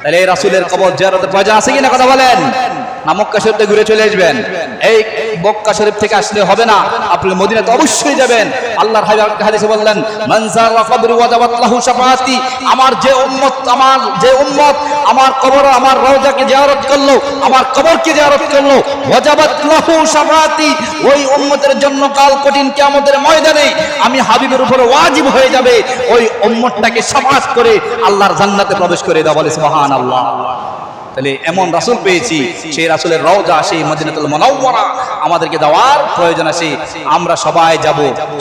তাহলে এই রাসূলের কবর জিয়ারতের প্রয়োজন আছে কিনা কথা বলেন? না মক্কা শরীফে ঘুরে চলে আসবেন? এই মক্কা শরীফ থেকে আসলে হবে না, আপনি মদিনাতে অবশ্যই যাবেন। আল্লাহর হাদিসে বললেন, মান যারা কবরি ওয়াজাবাত লাহু শাফাআতি, আমার যে উম্মত আমার কবর আমার রওজাকে জিয়ারত করলো, আমার কবরকে জিয়ারত করলো, ওয়াজাবাত লাহু শাফাআতি, ওই উম্মতের জন্য কাল কঠিন কিয়ামতের ময়দানে আমি হাবিবের উপর ওয়াজিব হয়ে যাবে ওই উম্মতটাকে শাফাআত করে আল্লাহর জান্নাতে প্রবেশ করে দাও। বলে সুবহানাল্লাহ। তাহলে এমন রাসূল পেয়েছি, সেই রাসূলের রওজা সেই মদিনাতুল মুনাওয়ারা আমাদেরকে যাওয়ার প্রয়োজন আছে। আমরা সবাই যাব,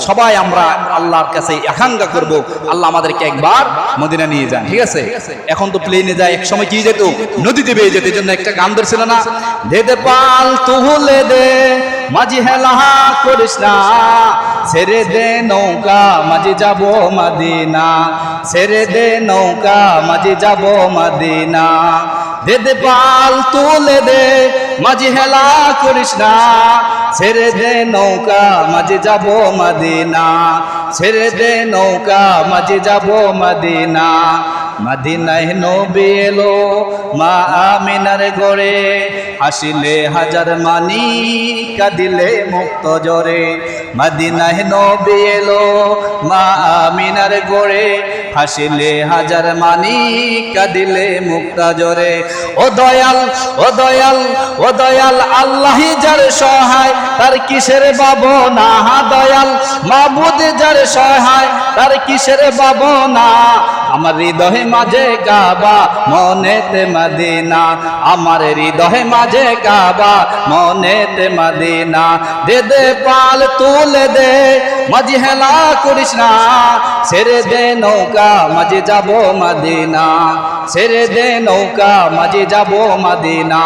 সবাই আমরা আল্লাহর কাছে আকাঙ্ক্ষা করব আল্লাহ আমাদেরকে একবার মদিনা নিয়ে যান। ঠিক আছে? এখন তো প্লেনে যায়, এক সময় কি যেত নদীতে বেয়ে যেত। এই জন্য একটা গান ধরছিল না, দে দে পাল তুলে দে মাঝি হেলা করিস না, ছেড়ে দে নৌকা মাঝি যাব মদিনা, ছেড়ে দে নৌকা মাঝি যাব মদিনা, দে দে পাল তুলে দে মাঝি হেলা করিস না, ছেড়ে দে নৌকা মাঝি যাব মদিনা, ছেড়ে দে নৌকা মাঝি যাব মদিনা। মদিনায় নবী এলো মা আমিনার গড়ে, হাসিলে হাজার মানি কাঁদিলে মুক্ত জোরে। মদিনায় নবী এলো মা আমিনার গড়ে, হাসিলে হাজার মানি কাঁদিলে মুক্ত জোরে। ও দয়াল ও দয়াল ও দয়াল আল্লাহি যার সহায় তার কিসের ভাবনা, দয়াল মাবুদ যার সহায় তার কিসের ভাবনা। আমার হৃদয়ে মাঝে কাবা মনেতে মদিনা, আমার হৃদয়ে মাঝে কাবা মনেতে মদিনা। দে দে পাল তুলে দে মাঝি হেলা করিস না, ছেড়ে দে নৌকা মাঝি যাব মদিনা, ছেড়ে দে নৌকা মাঝি যাব মদিনা।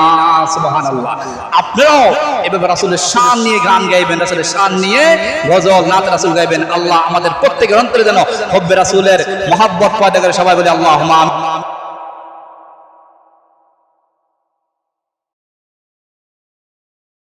সুবহানাল্লাহ। আপনারাও এভাবে রাসূলের শান নিয়ে গান গাইবেন, রাসূলের শান নিয়ে গজল নাত রাসূল গাইবেন। আল্লাহ আমাদের প্রত্যেকের অন্তরে যেন হুব্বে রাসূলের মহব্বত পয়দা করে। সবাই বলি আল্লাহুম্মা আমিন।